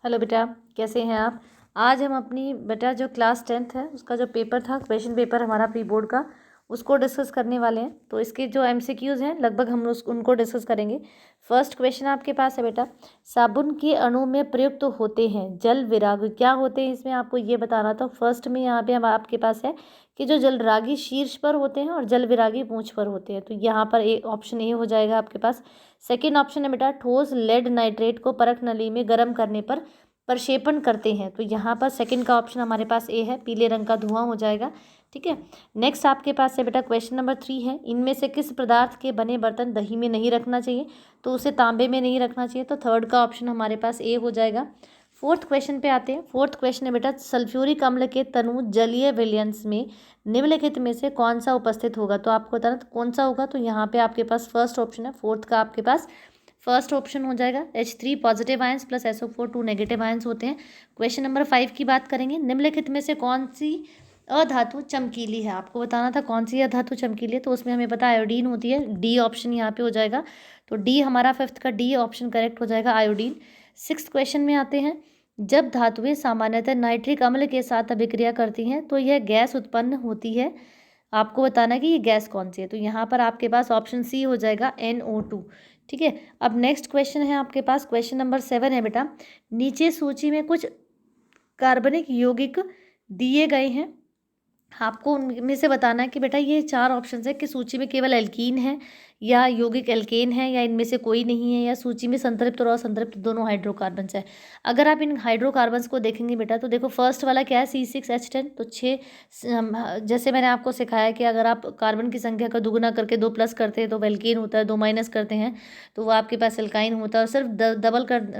Hello बेटा, कैसे हैं आप। आज हम अपनी बेटा जो क्लास 10th है उसका जो पेपर था, क्वेश्चन पेपर हमारा प्री बोर्ड का, उसको डिस्कस करने वाले हैं। तो इसके जो एमसीक्यूज़ हैं लगभग हम उनको डिस्कस करेंगे। फर्स्ट क्वेश्चन आपके पास है बेटा, साबुन के अणु में प्रयुक्त होते हैं जल विराग क्या होते हैं, इसमें आपको ये बताना था। फर्स्ट में यहाँ पे हम आपके पास है कि जो जलरागी शीर्ष पर होते हैं और जल विरागी पूंछ पर होते हैं, तो यहाँ पर ऑप्शन ए हो जाएगा आपके पास। सेकेंड ऑप्शन है बेटा, ठोस लेड नाइट्रेट को परख नली में गर्म करने पर प्रक्षेपण करते हैं, तो यहाँ पर सेकंड का ऑप्शन हमारे पास ए है, पीले रंग का धुआं हो जाएगा। ठीक है, नेक्स्ट आपके पास है बेटा क्वेश्चन नंबर 3 है, इनमें से किस पदार्थ के बने बर्तन दही में नहीं रखना चाहिए, तो उसे तांबे में नहीं रखना चाहिए, तो थर्ड का ऑप्शन हमारे पास ए हो जाएगा। फोर्थ क्वेश्चन पे आते हैं। फोर्थ क्वेश्चन है बेटा, सल्फ्यूरिक अम्ल के तनु जलीय विलयंस में निम्नलिखित में से कौन सा उपस्थित होगा, तो आपको बताना तो कौन सा होगा, तो यहाँ पे आपके पास फर्स्ट ऑप्शन है, फोर्थ का आपके पास फर्स्ट ऑप्शन हो जाएगा। H3 positive ions plus SO4 2 negative ions होते हैं। क्वेश्चन नंबर 5 की बात करेंगे, निम्नलिखित में से कौन सी अधातु चमकीली है, आपको बताना था कौन सी अधातु चमकीली है, तो उसमें हमें पता है आयोडीन होती है, डी ऑप्शन यहाँ पे हो जाएगा। तो डी हमारा फिफ्थ का डी ऑप्शन करेक्ट हो जाएगा, आयोडीन। सिक्स्थ क्वेश्चन में आते हैं, जब धातुएं सामान्यतः नाइट्रिक अम्ल के साथ अभिक्रिया करती हैं तो यह गैस उत्पन्न होती है, आपको बताना है कि ये गैस कौन सी है, तो यहाँ पर आपके पास ऑप्शन सी हो जाएगा NO2। ठीक है, अब नेक्स्ट क्वेश्चन है आपके पास, क्वेश्चन नंबर 7 है बेटा, नीचे सूची में कुछ कार्बनिक यौगिक दिए गए हैं, आपको उनमें से बताना है कि बेटा ये चार ऑप्शन है कि सूची में केवल एल्कीन है या यौगिक एल्केन है या इनमें से कोई नहीं है या सूची में संतृप्त और असंतृप्त दोनों हाइड्रोकार्बन्स है। अगर आप इन हाइड्रोकार्बन्स को देखेंगे बेटा तो देखो फर्स्ट वाला क्या है C6H10, तो 6 जैसे मैंने आपको सिखाया कि अगर आप कार्बन की संख्या का दुगुना करके 2 प्लस करते हैं तो वो एल्केन होता है, 2 माइनस करते हैं तो वो आपके पास एल्काइन होता है, और सिर्फ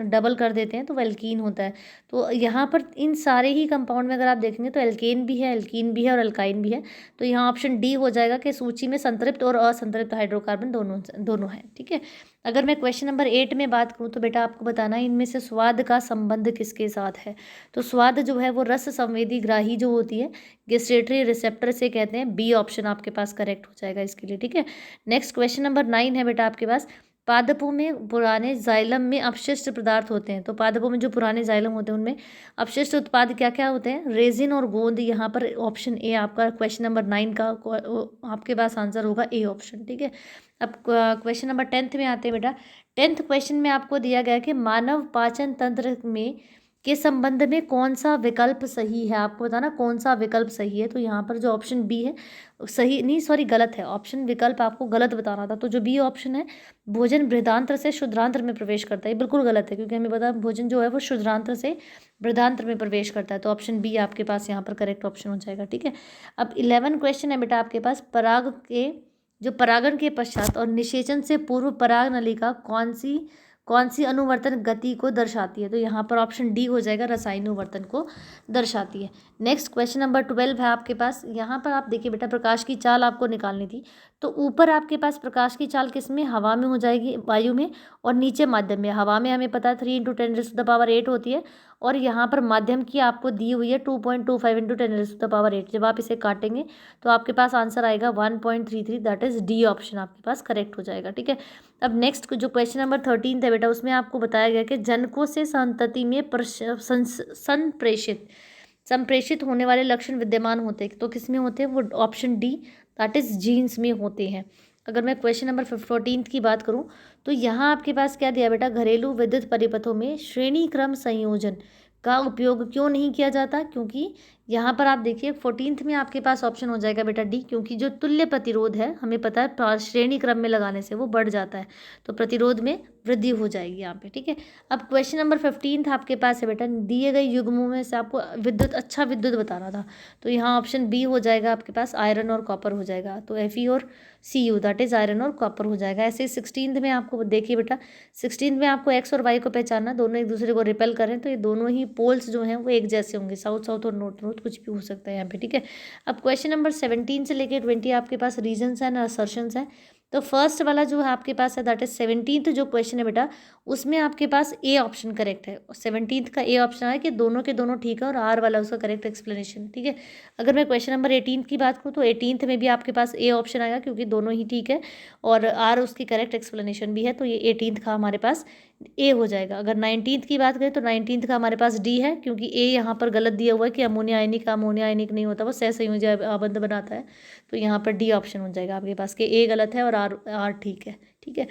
डबल कर देते हैं तो वो एल्कीन होता है। तो यहाँ पर इन सारे ही कंपाउंड में अगर आप देखेंगे तो एल्केन भी है, एल्कीन भी है और अल्काइन भी है, तो यहाँ ऑप्शन डी हो जाएगा कि सूची में संतृप्त और असंतृप्त हाइड्रोकार्बन दोनों हैं। ठीक है, अगर मैं क्वेश्चन नंबर 8 में बात करूँ तो बेटा आपको बताना है इनमें से स्वाद का संबंध किसके साथ है, तो स्वाद जो है वो रस संवेदी ग्राही जो होती है गेस्टेटरी रिसेप्टर से कहते हैं, बी ऑप्शन आपके पास करेक्ट हो जाएगा इसके लिए। ठीक है, नेक्स्ट क्वेश्चन नंबर 9 है बेटा आपके पास, पादपों में पुराने जाइलम में अपशिष्ट पदार्थ होते हैं, तो पादपों में जो पुराने जाइलम होते हैं उनमें अपशिष्ट उत्पाद क्या क्या होते हैं, रेजिन और गोंद, यहाँ पर ऑप्शन ए आपका क्वेश्चन नंबर 9 का आपके पास आंसर होगा ए ऑप्शन। ठीक है, अब क्वेश्चन नंबर 10th में आते हैं बेटा। 10th क्वेश्चन में आपको दिया गया कि मानव पाचन तंत्र में के संबंध में कौन सा विकल्प सही है, आपको बताना कौन सा विकल्प सही है, तो यहाँ पर जो ऑप्शन बी है सही नहीं, सॉरी गलत है, ऑप्शन विकल्प आपको गलत बताना था, तो जो बी ऑप्शन है भोजन बृहदांत्र से शुद्रांत्र में प्रवेश करता है, ये बिल्कुल गलत है क्योंकि हमें पता है भोजन जो है वो शुद्रांत्र से बृहदांत्र में प्रवेश करता है, तो ऑप्शन बी आपके पास यहाँ पर करेक्ट ऑप्शन हो जाएगा। ठीक है, अब 11 क्वेश्चन है बेटा आपके पास, परागण के पश्चात और निषेचन से पूर्व पराग नलिका कौन सी अनुवर्तन गति को दर्शाती है, तो यहाँ पर ऑप्शन डी हो जाएगा, रसायनुवर्तन को दर्शाती है। नेक्स्ट क्वेश्चन नंबर 12 है आपके पास, यहाँ पर आप देखिए बेटा प्रकाश की चाल आपको निकालनी थी, तो ऊपर आपके पास प्रकाश की चाल किस में, हवा में हो जाएगी, वायु में, और नीचे माध्यम में। हवा में हमें पता है 3 × 10⁸ होती है, और यहाँ पर माध्यम की आपको दी हुई है 2.25 × 10⁸। जब आप इसे काटेंगे तो आपके पास आंसर आएगा 1.33, दैट इज डी ऑप्शन आपके पास करेक्ट हो जाएगा। ठीक है, अब नेक्स्ट जो क्वेश्चन नंबर 13 है बेटा उसमें आपको बताया गया कि जनकों से संतति में संप्रेषित होने वाले लक्षण विद्यमान होते हैं, तो किस में होते हैं, वो option D that is genes में होते हैं। अगर मैं क्वेश्चन नंबर 14 की बात करूं तो यहाँ आपके पास क्या दिया बेटा, घरेलू विद्युत परिपथों में श्रेणी क्रम संयोजन का उपयोग क्यों नहीं किया जाता, क्योंकि यहाँ पर आप देखिए 14th में आपके पास ऑप्शन हो जाएगा बेटा डी, क्योंकि जो तुल्य प्रतिरोध है हमें पता है श्रेणी क्रम में लगाने से वो बढ़ जाता है, तो प्रतिरोध में वृद्धि हो जाएगी यहाँ पे। ठीक है, अब क्वेश्चन नंबर 15 आपके पास है बेटा, दिए गए युग्मों में से आपको विद्युत बताना था, तो यहाँ ऑप्शन बी हो जाएगा आपके पास, आयरन और कॉपर हो जाएगा, तो Fe और Cu दैट इज आयरन और कॉपर हो जाएगा। ऐसे 16th में आपको देखिए बेटा 16th में आपको एक्स और वाई को पहचानना, दोनों एक दूसरे को रिपेल करें तो ये दोनों ही पोल्स जो हैं वो एक जैसे होंगे, साउथ साउथ और नॉर्थ नॉर्थ कुछ भी हो सकता है यहाँ पे। ठीक है, अब क्वेश्चन नंबर 17 से लेकर 20 आपके पास रीजन्स एंड असर्शंस हैं, तो फर्स्ट वाला जो है आपके पास है दैट इज 17th जो क्वेश्चन है बेटा उसमें आपके पास ए ऑप्शन करेक्ट है, 17th का ए ऑप्शन है कि दोनों के दोनों ठीक है और आर वाला उसका करेक्ट एक्सप्लेनेशन। ठीक है, अगर मैं क्वेश्चन नंबर 18 की बात करूँ तो 18th में भी आपके पास ए ऑप्शन आएगा क्योंकि दोनों ही ठीक है और आर उसकी करेक्ट एक्सप्लेनेशन भी है, तो ये 18th का हमारे पास ए हो जाएगा। अगर 19th की बात करें तो 19th का हमारे पास डी है, क्योंकि ए यहाँ पर गलत दिया हुआ है कि अमोनिया आयनिक नहीं होता, वो सहसंयोजी आबंध बनाता है। तो यहाँ पर डी ऑप्शन हो जाएगा आपके पास कि ए गलत है और आर आर ठीक है। ठीक है,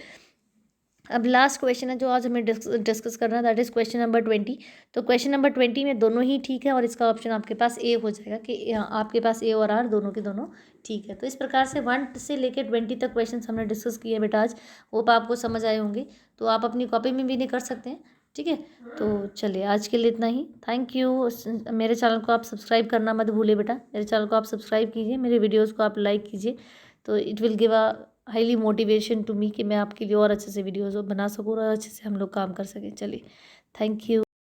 अब लास्ट क्वेश्चन है जो आज हमें डिस्कस करना है, दैट इज क्वेश्चन नंबर 20। तो क्वेश्चन नंबर 20 में दोनों ही ठीक है और इसका ऑप्शन आपके पास ए हो जाएगा कि आपके पास ए और आर दोनों के दोनों ठीक है। तो इस प्रकार से 1 से लेकर 20 तक क्वेश्चन हमने डिस्कस किए बेटा आज। होप आपको समझ आए होंगे, तो आप अपनी कॉपी में भी नहीं कर सकते हैं। ठीक है, तो चलिए आज के लिए इतना ही। Thank you. मेरे चैनल को आप सब्सक्राइब करना मत भूलिए बेटा, मेरे चैनल को आप सब्सक्राइब कीजिए, मेरे वीडियोज़ को आप लाइक कीजिए, तो it will give a highly motivation to me कि मैं आपके लिए और अच्छे से वीडियोज़ बना सकूँ और अच्छे से हम लोग काम कर सकें। चलिए, थैंक यू।